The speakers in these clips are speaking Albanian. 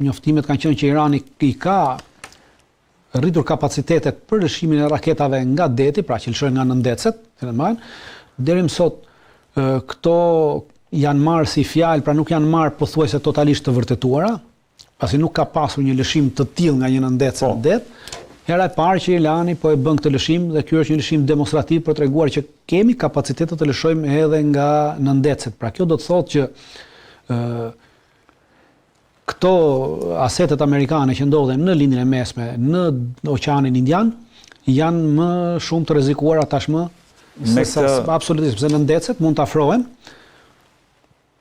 njoftimet kanë qenë që Irani i ka rritur kapacitetet për lëshimin e raketave nga deti, pra që lëshojnë nga nëndecet, deri më sot këto janë marrë si fjalë, pra nuk janë marrë pothuajse totalisht të vërtetuara, pasi nuk ka pasur një lëshim të tillë nga një nëndecë në det. Hera e parë që Irani po e bën këtë lëshim dhe ky është një lëshim demonstrativ për treguar që kemi kapacitetet të lëshojmë edhe nga nëndecet. Pra kjo do të thotë që këto asetet amerikane që ndodhen në lindjen e mesme, në Oqeanin Indian, janë më shumë të rrezikuara tashmë absolutisht, sepse nëndecet mund të afrohen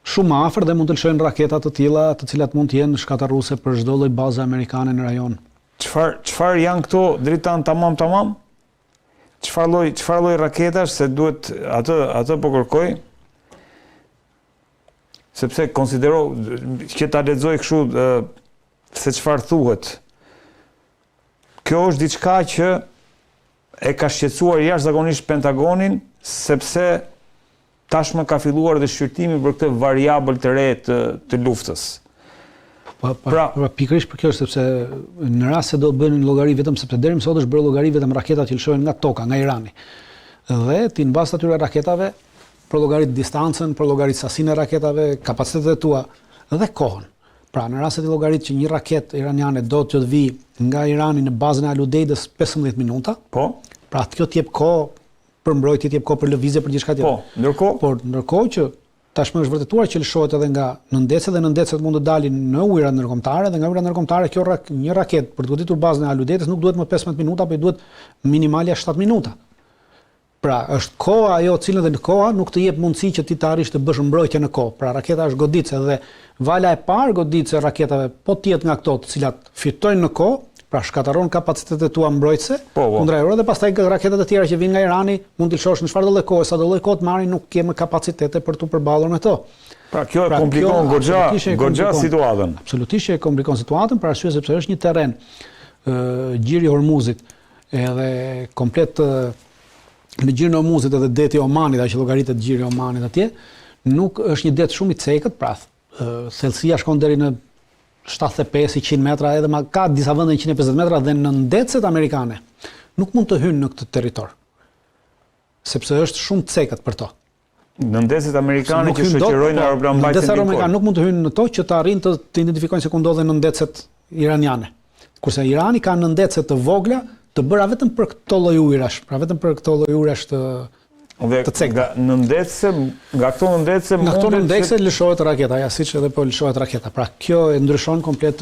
shumë afër dhe mund të lëshojnë raketa të tilla, të cilat mund të jenë shkatërruese për çdo lloj baze amerikane në rajon. Çfarë janë këto dritan tamam? Çfarë lloj raketash se duhet atë po kërkoj? Sepse konsidero që ta lexoj kështu se çfarë thuhet. Kjo është diçka që e ka shqetësuar jashtëzakonisht Pentagonin, sepse tashmë ka filluar dhe shqyrtimi për këtë variabël të re të luftës. Pra pikërisht për kjo është sepse në rast se do të bënin llogari vetëm sepse deri më sot është bërë llogari vetëm raketat që lëshohen nga toka, nga Irani. Dhe ti mbas atyre raketave për llogarit distancën, për llogarit sasinë e raketave, kapacitetet e tua dhe kohën. Pra në rast se ti llogarit që një raketë iraniane do të vi nga Irani në bazën e Al Udeidës 15 minuta, pra kjo të jep kohë për mbrojtje, të jep kohë për lëvizje, për gjithçka tjetër. Ndërkohë që tashmë është vërtetuar që lëshohet edhe nga nëndecet dhe nëndecet mund të dalin në ujërat ndërkombëtare dhe nga ujërat ndërkombëtare një raketë për të goditur bazën e Al Udeidës nuk duhet më 15 minuta, por duhet minimalja 7 minuta. Pra është koha ajo cilën dhe në koha nuk të jep mundësi që ti të arrish të bësh mbrojtje në kohë. Pra raketa është goditse dhe vala e parë goditse raketave po të jetë nga këto të cilat fitojnë në kohë, pra shkatëron kapacitetet tua mbrojtëse kundra Europës dhe pastaj raketat e tjera që vijnë nga Irani mund të lëshosh në çfarë do lloj kohe, sa do lloj kohë të marrin, nuk kemë kapacitete për tu përballur me to. Pra kjo e komplikon goxha situatën. Absolutisht e komplikon situatën për arsye sepse është një terren gjiri i Hormuzit edhe komplet në gjirin e Hormuzit edhe deti i Omanit, që llogaritet gjiri i Omanit atje, nuk është një det shumë i cekët, pra thellësia shkon deri në 75-100 metra, edhe ka disa vende 150 metra dhe nëndecet amerikane nuk mund të hynë në këtë territor, sepse është shumë cekët për to. Nëndecet amerikane që shoqërojnë aeroplanmbajtjen nëndecet amerikane nuk mund të hynë në to që të arrijnë të identifikojnë se ku ndodhen nëndecet iraniane. Kurse Irani ka nëndecet të vogla të bëra vetëm për këto lloj ujërash, pra vetëm për këto lloj ujërash të cekta. Nga këto nëndecë lëshohet raketa, siç edhe po lëshohet raketa. Pra kjo e ndryshon komplet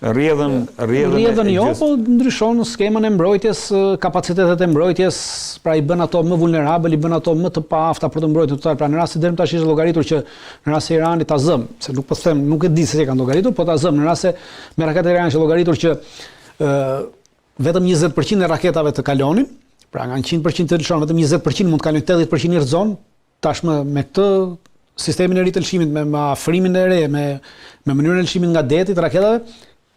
rrjedhën jo, po ndryshon skemën e mbrojtjes, kapacitetet e mbrojtjes, pra i bën ato më vulnerabël, i bën ato më të paafta për të mbrojtur total. Pra në rast se deri tash është llogaritur që në rast se Irani ta zëm, se nuk po them, nuk e di se kanë llogaritur, po ta zëm në rast se me raketat e Iranit është llogaritur që vetëm 20% e raketave të kalonin. Pra nga 100% të lëshon, vetëm 20% mund të kalojnë, 80% i rrezon. Tashmë me këtë sistemin e ri të lëshimit, me afrimin e re, me mënyrën e lëshimit nga deti të raketave,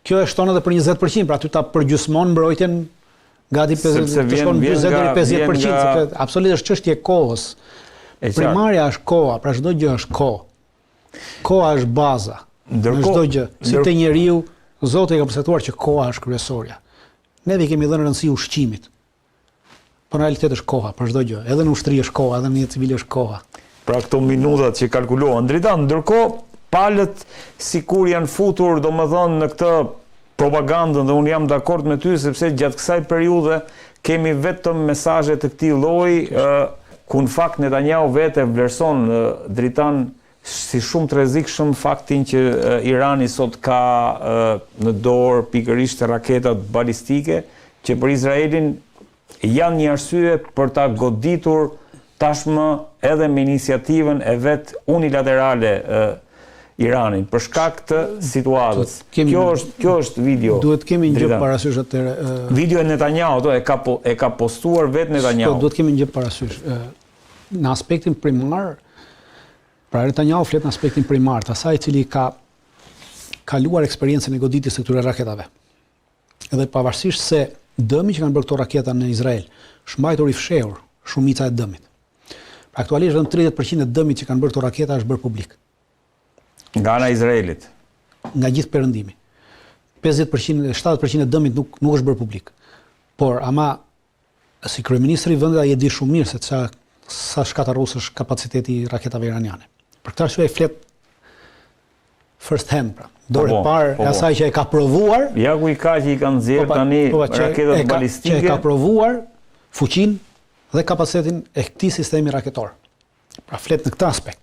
kjo e shton edhe për 20%, pra aty ta përgjysmon mbrojtjen gati 40-50%, sepse absolutisht është çështje e kohës. Primarja është koha, pra çdo gjë është kohë. Koha është baza. Në çdo gjë, si te njeriu, Zoti ka përcaktuar që koha është kryesorja. Ne kemi dhënë rëndësi ushqimit. Po në realitet është koha për çdo gjë. Edhe në ushtri është koha, edhe në jetë civile është koha. Pra këto minutat që kalkulohen. Dritan, ndërkohë palët sikur janë futur, domethënë në këtë propagandën dhe unë jam dakord me ty sepse gjatë kësaj periudhe kemi vetëm mesazhe të këtij lloji, ku në fakt Netanyahu vetë vlerëson Dritan si shumë të rrezikshëm faktin që Irani sot ka në dorë pikërisht raketat balistike që për Izraelin janë një arsye për ta goditur tashmë edhe me iniciativën e vet unilaterale Iranin për shkak të situatës. Kjo është video. Duhet kemi një gjë parasysh atëre. Video e Netanyahu e ka postuar vet Netanyahu. Duhet kemi një gjë parasysh. Në aspektin primar, pra Netanyahu flet në aspektin primar, të asaj i cili ka kaluar eksperiencën e goditjes së këtyre raketave. Edhe pavarësisht se dëmi që kanë bërë këto raketa në Izrael, shmbajtur i fshehur shumica e dëmit. Pra aktualisht vetëm 30% e dëmit që kanë bërë këto raketa është bërë publik. Nga ana e Izraelit. Nga gjithë perëndimi. 50%, 70% e dëmit nuk është bërë publik. Por, ama, si kryeministri i vendit ai e di shumë mirë se sa shkatarrus është kapaciteti i raketave iraniane. Për këtë arsye e flet first hand, pra. Dorë parë e asaj që e ka provuar. Ja ku i ka që i kanë nxjerrë tani raketat balistike. Që e ka provuar fuqinë dhe kapacitetin e këtij sistemi raketor. Pra flet në këtë aspekt.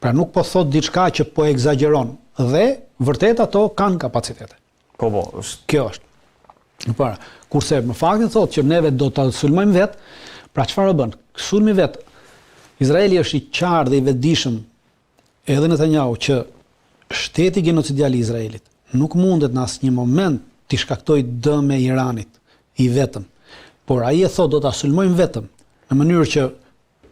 Pra nuk po thot diçka që po egzageron dhe vërtet ato kanë kapacitete. Po. Kjo është. Para, kurse më faktin thot që neve do ta sulmojmë vet, pra çfarë bën? Sulmi vet. Izraeli është i qartë dhe i vetëdijshëm edhe Netanyahu që shteti genocidial i Izraelit nuk mundet në asnjë moment t'i shkaktojë dëm Iranit i vetëm. Por ai e thot do ta sulmojmë vetëm në mënyrë që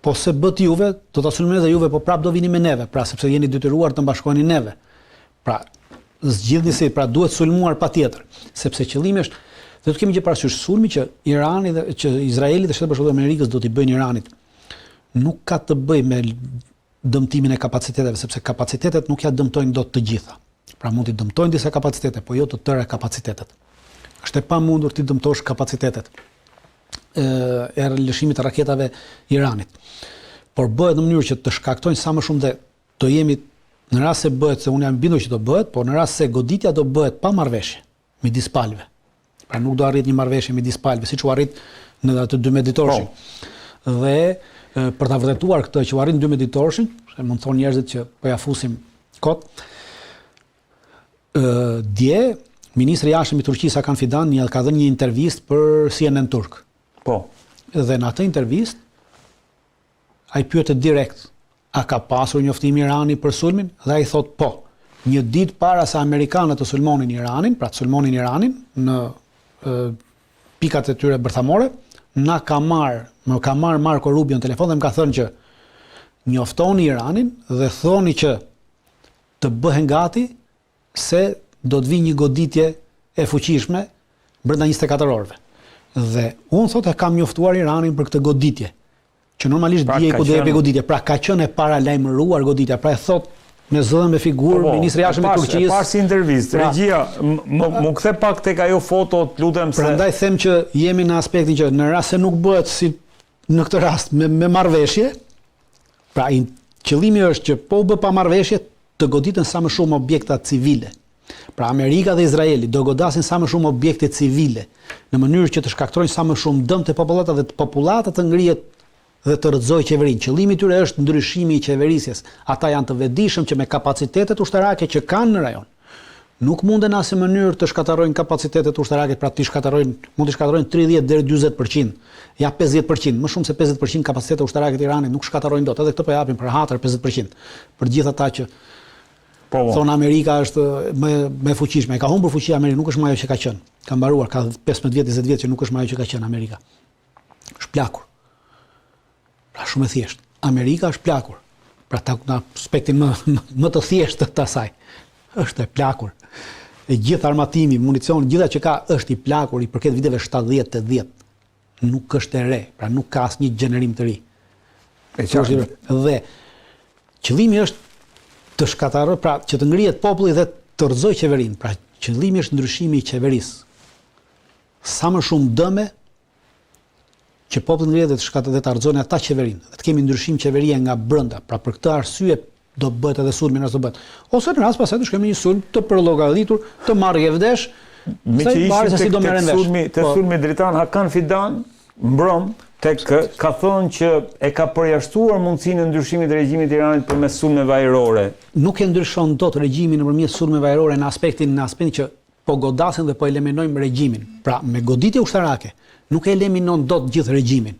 po se bët juve, do ta sulmojmë dhe juve, po prap do vini me neve, pra sepse jeni detyruar të bashkoheni neve. Pra zgjidhni pra duhet sulmuar patjetër, sepse qëllimi është dhe të kemi që parasysh sulmi që Irani dhe që Izraeli dhe Shtetet Bashkuara të Amerikës do t'i bëjnë Iranit nuk ka të bëjë me dëmtimin e kapaciteteve, sepse kapacitetet nuk ja dëmtojnë dot të gjitha. Pra mund t'i dëmtojnë disa kapacitete, po jo të tëra kapacitetet. Është e pamundur t'i dëmtosh kapacitetet e lëshimit të raketave Iranit. Por bëhet në mënyrë që të shkaktojnë sa më shumë dhe do jemi në rast se bëhet, se unë jam bindur që do bëhet, por në rast se goditja do bëhet pa marrëveshje midis palëve. Pra nuk do arrit një marrëveshje midis palëve, siç u arrit në atë 12 ditorshin. Dhe për ta vërtetuar këtë që u arrit në 12 ditorshin, se mund të thonë njerëzit që po ja fusim kot, dje ministri i jashtëm i Turqisë Hakan Fidan ka dhënë një intervistë për CNN turk. Po. Dhe në atë intervistë ai pyetet direkt, a ka pasur njoftim Irani për sulmin? Dhe ai thot po. Një ditë para se amerikanët të sulmonin Iranin, pra të sulmonin Iranin në pikat e tyre bërthamore, më ka marrë Marco Rubio në telefon dhe më ka thënë që njoftoni Iranin dhe thoni që të bëhen gati se do të vi një goditje e fuqishme brenda 24 orëve. Dhe unë thotë kam njoftuar Iranin për këtë goditje, që normalisht dije ku do jepë goditje. Pra ka qenë e paralajmëruar goditja. Pra e thot me zë me figurë ministri i jashtëm i Turqisë. Pas intervistë, regjia, më kthe pak tek ajo foto, lutem se. Prandaj them që jemi në aspektin që në rast se nuk bëhet si në këtë rast me marrëveshje, pra qëllimi është që po u bë pa marrëveshje të goditen sa më shumë objekta civile. Pra Amerika dhe Izraeli do godasin sa më shumë objekte civile në mënyrë që të shkaktojnë sa më shumë dëm te popullata dhe popullata të ngrihet dhe të rrëzojë qeverinë. Qëllimi i tyre është ndryshimi i qeverisjes. Ata janë të vetëdijshëm që me kapacitetet ushtarake që kanë në rajon nuk munden asnjë mënyrë të shkatërrojnë kapacitetet ushtarake, pra mund të shkatërrojnë 30 deri 40%, ja 50%, më shumë se 50% kapacitetet ushtarake të Iranit nuk shkatërrojnë dot. Edhe këtë po japim për hatër 50%. Për gjithë ata që thonë Amerika është më e fuqishme. Ka humbur fuqia Amerika, nuk është më ajo që ka qenë. Ka mbaruar, ka 15 vjet, 20 vjet që nuk është më ajo që ka qenë Amerika. Është plakur. Pra shumë e thjeshtë. Amerika është plakur. Pra në aspektin më të thjeshtë të asaj. Është e plakur. E gjithë armatimi, municion, gjitha që ka është i plakur i përket viteve 70-80. Nuk është e re, pra nuk ka asnjë gjenerim të ri. Dhe qëllimi është të shkatërroj, pra që të ngrihet populli dhe të rrëzojë qeverinë. Pra qëllimi është ndryshimi i qeverisë. Sa më shumë dëme që populli ngrihet dhe të rrëzojnë ata qeverinë. Dhe të kemi ndryshim qeverie nga brenda. Pra për këtë arsye do bëhet edhe sulmi nëse do bëhet. Ose në rast pastaj të shkojmë një sulm të përllogaritur, të marrë vdesh. Me që ishte te sulmi dritan Hakan Fidan mbrëm ka thënë që e ka përjashtuar mundësinë e ndryshimit të regjimit të Iranit përmes sulmeve ajrore. Nuk e ndryshon dot regjimin nëpërmjet sulmeve ajrore në aspektin që po godasin dhe po eliminojmë regjimin. Pra me goditje ushtarake nuk e eliminon dot gjithë regjimin,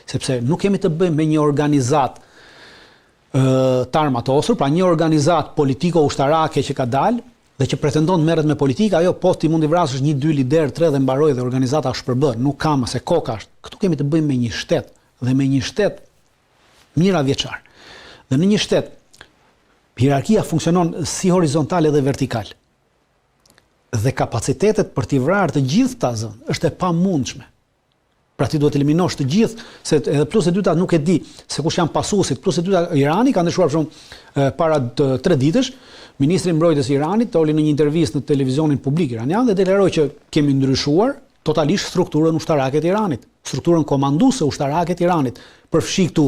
sepse nuk kemi të bëjmë me një organizat të armatosur, pra një organizat politiko-ushtarake që ka dalë dhe që pretendon merret me politika, ajo po ti mundi vrasësh 1-2 lider, 3 dhe mbaroj dhe organizata shpërbën, nuk ka më se koka është. Këtu kemi të bëjmë me një shtet dhe me një shtet mira vjeçar. Dhe në një shtet hierarkia funksionon si horizontale dhe vertikal. Dhe kapacitetet për t'i vrarë të gjithë ta zën është e pamundshme. Pra ti duhet eliminosh të gjithë, se edhe plus e dyta nuk e di se kush janë pasuesit. Plus e dyta Irani ka ndryshuar shumë para 3 ditësh. Ministri i Mbrojtjes i Iranit doli në një intervistë në televizionin publik iranian dhe deklaroi që kemi ndryshuar totalisht strukturën ushtarake të Iranit, strukturën komanduese ushtarake të Iranit. Përfshi këtu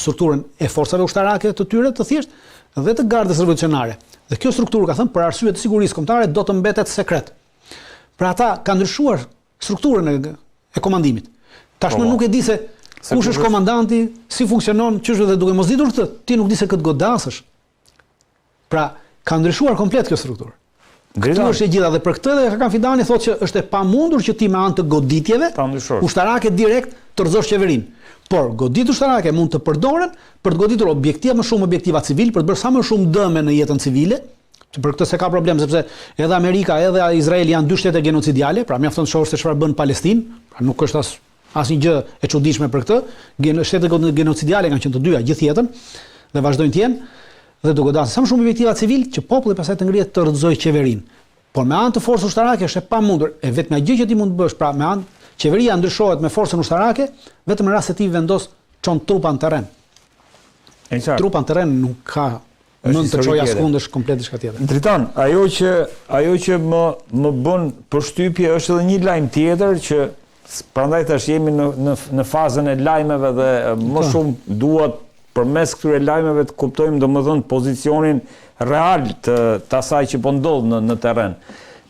strukturën e forcave ushtarake të tyre të thjeshtë dhe të gardës revolucionare. Dhe kjo strukturë, ka thënë, për arsye të sigurisë kombëtare do të mbetet sekret. Pra ata kanë ndryshuar strukturën e komandimit. Tashmë nuk e di se kush është komandanti, si funksionon, ç'është dhe duke mos ditur këtë, ti nuk di se këtë godasësh. Pra, ka ndryshuar komplet kjo strukturë. Kjo është e gjitha dhe për këtë dhe Hakan Fidani thotë që është e pamundur që ti me anë të goditjeve ushtarake direkt të rrezosh qeverinë. Por goditjet ushtarake mund të përdoren për të goditur më shumë objektiva civil, për të bërë sa më shumë dëme në jetën civile. Për këtë se ka problem, sepse edhe Amerika edhe Izraeli janë dy shtete genocidiale, pra mjafton të shohësh se çfarë bën Palestinë, pra nuk është asnjë gjë e çuditshme për këtë. Shtetet genocidiale kanë qenë të dyja gjithë jetën dhe vazhdojnë të jenë dhe do godasë sa më shumë objektiva civil që populli pastaj të ngrihet të rrëzojë qeverinë. Por me anë të forcës ushtarake është e pamundur. E vetmja gjë që ti mund të bësh, pra me anë qeveria ndryshohet me forcën ushtarake vetëm në rast se ti vendos çon trupa në terren. Trupa në terren nuk ka mund të çojë askundësh komplet diçka tjetër. Dritan, ajo që më bën përshtypje është edhe një lajm tjetër që prandaj tash jemi në fazën e lajmeve dhe më shumë duhet përmes këtyre lajmeve të kuptojmë domethënë pozicionin real të asaj që po ndodh në terren.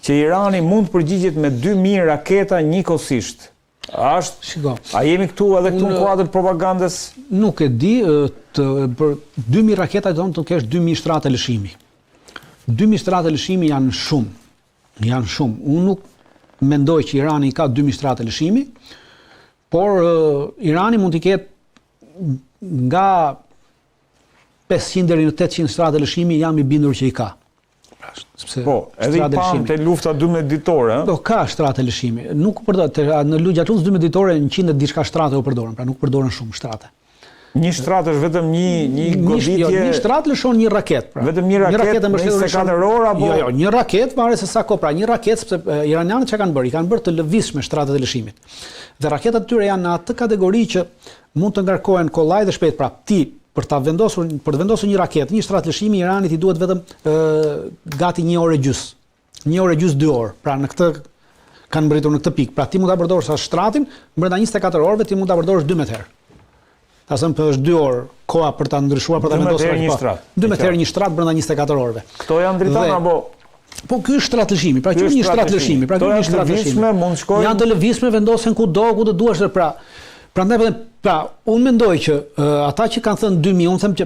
Që Irani mund të përgjigjet me 2000 raketa njëkohësisht. A jemi këtu edhe këtu në kuadër propagandës? Nuk e di, për 2000 raketa do të kesh 2000 shtratë lëshimi. 2000 shtratë lëshimi janë shumë. Unë nuk mendoj që Irani ka 2000 shtratë lëshimi, por Irani mund të ketë nga 500 deri në 800 shtratë lëshimi, jam i bindur që i ka. Po, edhe i pam të lufta 12 ditore. Do ka shtratë lëshimi. Nuk përdoren në gjatë luftës 12 ditore 100 diçka shtratë u përdoren, pra nuk përdoren shumë shtratë. Një shtratë është vetëm një goditje. Një shtratë lëshon një raketë, pra. Vetëm një raketë në 24 orë apo? Jo, një raketë varet se sa kohë, pra një raketë sepse iranianët çka kanë bërë? I kanë bërë të lëvizshme shtratat e lëshimit. Dhe raketat e tyre janë në atë kategori që mund të ngarkohen kollaj dhe shpejt, pra ti për të vendosur një raketë, një shtratë lëshimi i Iranit i duhet vetëm gati 1 orë e gjys. 1 orë e gjys 2 orë. Pra në këtë kanë mbërritur në këtë pikë. Pra ti mund ta përdorësh sa shtratin, brenda 24 orëve ti mund ta përdorësh 12 herë. Ta them që është 2 orë koha për ta ndryshuar, për ta vendosur një shtratë. 12 herë një shtratë brenda 24 orëve. Këto janë dritan apo? Po ky është shtratë lëshimi. Pra ky është një shtratë lëshimi. Pra ky është një shtratë lëshimi. Mund shkojnë. Janë të lëvizshme, vendosen kudo ku të duash. Prandaj unë mendoj që ata që kanë thënë 2000, unë them që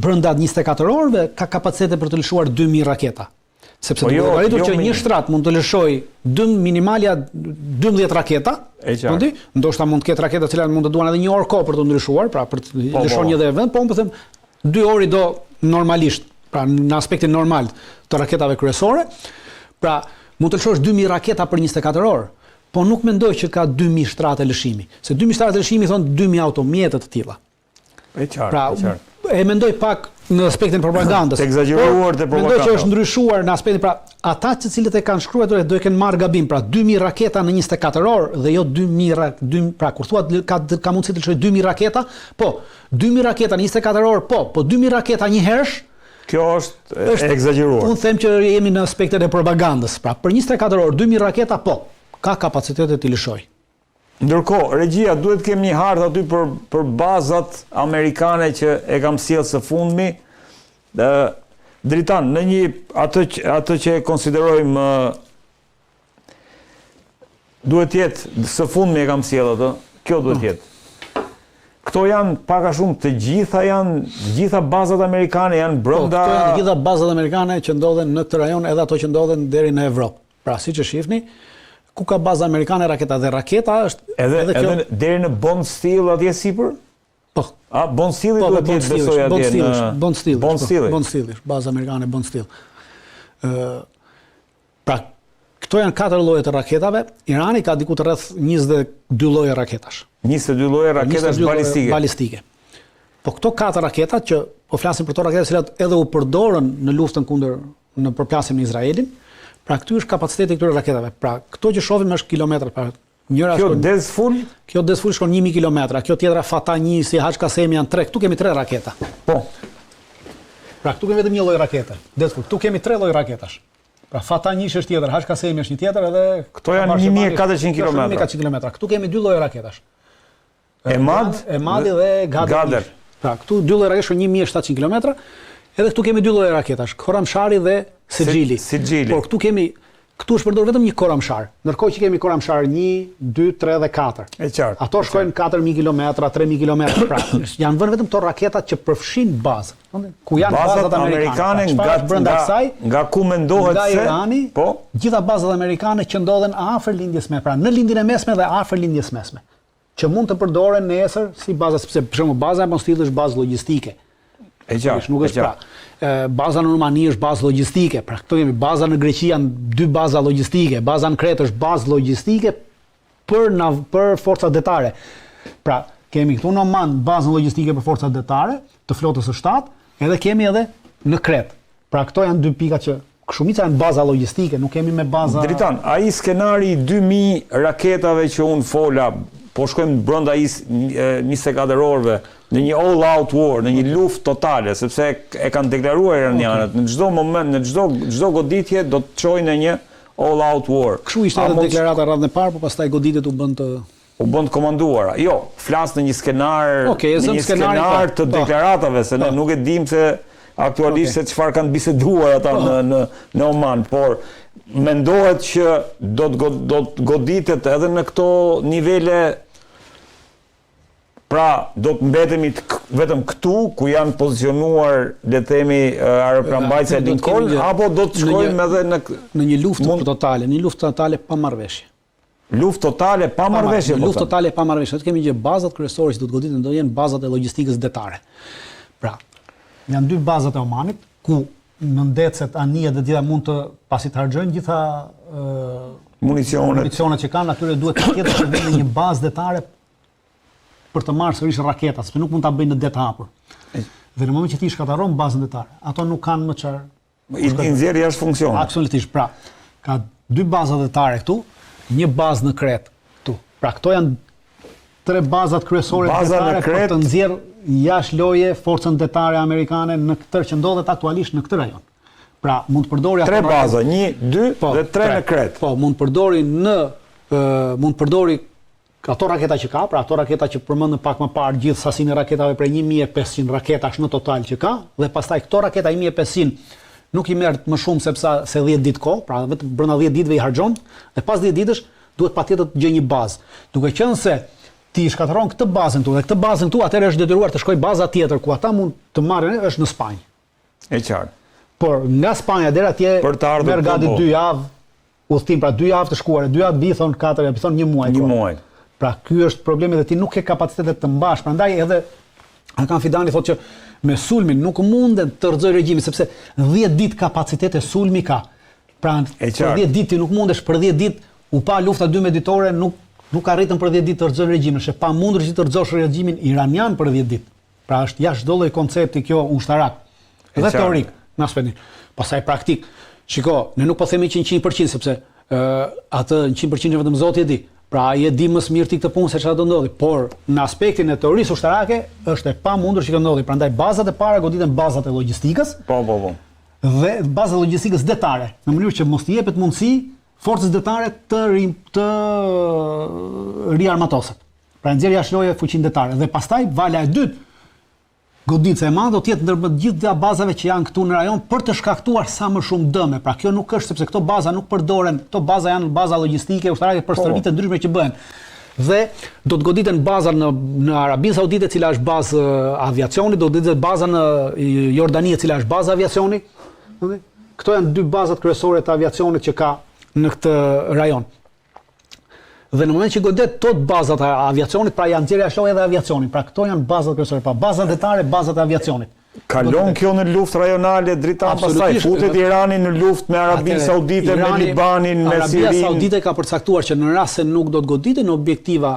brenda 24 orëve ka kapacitete për të lëshuar 2000 raketa. Sepse duhet të arritur që një shtrat mund të lëshojë minimalja 12 raketa. Ndoshta mund të ketë raketa të cilat mund të duan edhe 1 orë kohë për të ndryshuar, pra për të lëshuar një dhe vend, po unë po them 2 orë do normalisht, pra në aspektin normal të raketave kryesore. Pra mund të lëshosh 2000 raketa për 24 orë. Po nuk mendoj që ka 2000 shtratë lëshimi. Se 2000 shtratë lëshimi thonë 2000 automjete të tilla. Pra, e mendoj pak në aspektin propagandës. Të egzageruar të propagandës. Mendoj që është ndryshuar në aspektin, pra, ata të cilët e kanë shkruar do e kenë marrë gabim, pra 2000 raketa në 24 orë dhe jo 2000, pra kur thuat ka mundësi të lëshojë 2000 raketa, po 2000 raketa në 24 orë, po 2000 raketa një herësh. Kjo është egzageruar. Unë them që jemi në aspektet e propagandës. Pra, për 24 orë 2000 raketa, po ka kapacitetet të lëshoj. Ndërkohë, regjia duhet kemi një hartë aty për bazat amerikane që e kam sjellë së fundmi. Dritan, në një atë që e konsiderojmë duhet jetë së fundmi e kam sjellë atë. Kjo duhet jetë. Këto janë pak a shumë të gjitha bazat amerikane janë brenda. Këto janë të gjitha bazat amerikane që ndodhen në këtë rajon, edhe ato që ndodhen deri në Evropë. Pra siç e shihni, ku ka baza amerikane raketa dhe raketa është edhe deri në Bond Steel atje sipër? Po. A Bond Steel duhet të jetë besoj atje në Bond Steel, baza amerikane Bond Steel. Pra këto janë 4 lloje të raketave. Irani ka diku të rreth 22 lloje raketash. 22 lloje raketash balistike. Po këto 4 raketa që po flasim për to raketa që edhe u përdorën në luftën kundër në përplasjen me Izraelin. Pra këtu është kapaciteti i këtyre raketave. Pra këto që shohim është kilometra, pra Kjo Dezful? Kjo Dezful shkon 1000 kilometra, kjo tjetra Fatah-1 si Haj Kasemi janë 3, këtu kemi 3 raketa. Po. Pra këtu kemi vetëm një lloj rakete, Dezful. Këtu kemi 3 lloj raketash. Pra Fatah-1 është tjetër, Haj Kasemi është një tjetër edhe këto janë 1400 kilometra. 1400 kilometra. Këtu kemi 2 lloj raketash. Emadi dhe Gader. Pra këtu 2 lloj raketash 1700 kilometra. Edhe këtu kemi 2 lloj raketash, Khorramshari dhe Sijili. Por këtu është përdorur vetëm një Khorramshar. Ndërkohë që kemi Khorramshar 1, 2, 3 dhe 4. E qartë. Ato shkojnë 4000 kilometra, 3000 kilometra. Pra, janë vënë vetëm to raketat që përfshin bazën. Ku janë bazat amerikane nga ku mendohet se Irani, gjitha bazat amerikane që ndodhen afër lindjes mesme, pra në lindjen e mesme dhe afër lindjes mesme, që mund të përdoren nesër si baza, sepse për shembull baza e Mostillit është bazë logjistike. E qartë. Nuk është baza në Rumani është bazë logjistike. Pra këto kemi baza në Greqi janë 2 baza logjistike, baza në Kretë është bazë logjistike për forcat detare. Pra kemi këtu në Oman bazën logjistike për forcat detare të flotës së 7, edhe kemi edhe në Kretë. Pra këto janë 2 pika që shumica janë baza logjistike, nuk kemi me baza. Dritan, ai skenari 2000 raketave që unë fola, po shkojmë brenda 24 orëve në një all-out war, në një luftë totale, sepse e kanë deklaruar iranianët, në çdo moment, në çdo goditje do të çojnë në një all-out war. Kështu ishte edhe deklarata radhën e parë, por pastaj goditjet u bën të komanduara. Jo, flas në një skenar të deklaratave, se ne nuk e dim se aktualisht se çfarë kanë biseduar ata në Oman, por mendohet që do të goditet edhe në këto nivele. Pra, do të mbetemi vetëm këtu, ku janë pozicionuar, le të themi, aeroplanmbajtja Lincoln, apo do të shkojmë edhe në një luftë totale, një luftë totale pa marrëveshje. Luftë totale pa marrëveshje? Luftë totale pa marrëveshje. Do të kemi gjë bazat kryesore që do të goditen, do jenë bazat e logjistikës detare. Pra, janë 2 bazat e Omanit, ku në ndecet anije dhe gjitha mund të pasi të harxojnë gjitha municionet që kanë, atyre duhet të ketë të bëjnë një bazë detare për të marrë sërish raketat, sepse nuk mund ta bëjnë në det hapur. Dhe në moment që ti shkatërron bazën detare, ato nuk kanë më çfarë. I nxjerr jashtë funksioni. Absolutisht, pra, ka 2 baza detare këtu, një bazë në Kretë këtu. Pra këto janë 3 bazat kryesore detare për të nxjerr jashtë loje forcën detare amerikane në këtë që ndodhet aktualisht në këtë rajon. Pra, mund të përdori 3 baza, 1, 2 dhe 3 në Kretë. Po, mund të përdori ato raketa që ka, pra ato raketa që përmendën pak më parë, gjithë sasinë e raketave prej 1500 raketash në total që ka, dhe pastaj këto raketa 1500 nuk i merr më shumë se 10 ditë kohë, pra vetëm brenda 10 ditëve i harxhon, dhe pas 10 ditësh duhet patjetër të gjej një bazë. Duke qenë se ti shkatërron këtë bazën këtu dhe këtë bazën këtu, atëherë është detyruar të shkojë baza tjetër ku ata mund të marrin është në Spanjë. E qartë. Por nga Spanja deri atje merr gati 2 javë udhtim, pra 2 javë të shkuara, 2 javë bithon 4, bithon 1 muaj. 1 muaj. Pra ky është problemi dhe ti nuk ke kapacitetet të mbash. Prandaj edhe Hakan Fidani thotë që me sulmin nuk mundet të rrëzoj regjimin, sepse 10 ditë kapacitete sulmi ka. Pra për 10 ditë ti nuk mundesh, për 10 ditë u pa lufta 12 ditore, nuk arritën për 10 ditë të rrëzoj regjimin, është e pamundur që të rrëzosh regjimin iranian për 10 ditë. Pra është jashtë çdo lloj koncepti kjo ushtarak. Dhe teorik, në aspektin. Pastaj praktik. Shiko, ne nuk po themi që 100%, sepse atë 100% vetëm Zoti e di. Pra ai e di më së miri këtë punë se çfarë do ndodhi, por në aspektin e teorisë ushtarake është e pamundur që të ndodhi. Prandaj bazat e para goditen bazat e logjistikës. Po. Dhe bazat e logjistikës detare, në mënyrë që mos t'i jepet mundësi forcës detare të riarmatoset. Pra nxjerr jashtë loje fuqinë detare dhe pastaj vala e dytë goditja e madhe do të jetë ndër të gjitha bazave që janë këtu në rajon për të shkaktuar sa më shumë dëme. Pra kjo nuk është sepse këto baza nuk përdoren, këto baza janë baza logjistike ushtarake për stërvitje ndryshme që bëhen. Dhe do të goditen baza në Arabinë Saudite, e cila është bazë aviacioni, do të goditet baza në Jordani, e cila është bazë aviacioni. Këto janë 2 bazat kryesore të aviacionit që ka në këtë rajon. Dhe në moment që godet tot bazat e aviacionit, pra janë nxjerrja jashtë edhe aviacionit. Pra këto janë bazat kryesore, pa bazat detare, bazat e aviacionit. Kalon kjo në luftë rajonale dritan, pastaj futet Irani në luftë me Arabinë Saudite, me Libanin, me Sirinë. Arabia Saudite ka përcaktuar që në rast se nuk do të goditen objektiva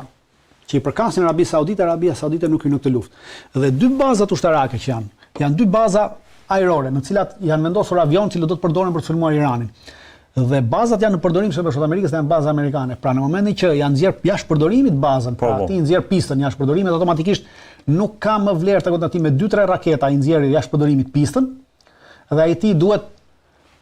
që i përkasin Arabia Saudite nuk hyn në këtë luftë. Dhe 2 bazat ushtarake që janë 2 baza ajrore, në cilat janë vendosur avion që do të përdoren për të sulmuar Iranin. Dhe bazat janë në përdorim se për Shtetet Amerikës janë baza amerikane. Pra në momentin që janë nxjerr jashtë përdorimit bazën, pra ti nxjerr pistën jashtë përdorimit, automatikisht nuk ka më vlerë të kontakti me 2-3 raketa i nxjerrë jashtë përdorimit pistën, dhe ai ti duhet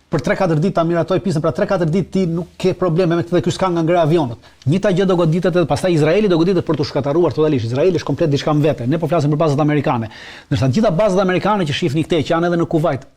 për 3-4 ditë ta miratoj pistën, pra 3-4 ditë ti nuk ke probleme me këtë dhe ky s'ka nga ngre avionët. Njëta gjë do goditet edhe pastaj Izraeli do goditet për të shkatëruar totalisht. Izraeli është komplet diçka në vete. Ne po flasim për bazat amerikane. Ndërsa të gjitha bazat amerikane që shihni këtej që janë edhe në Kuvajt,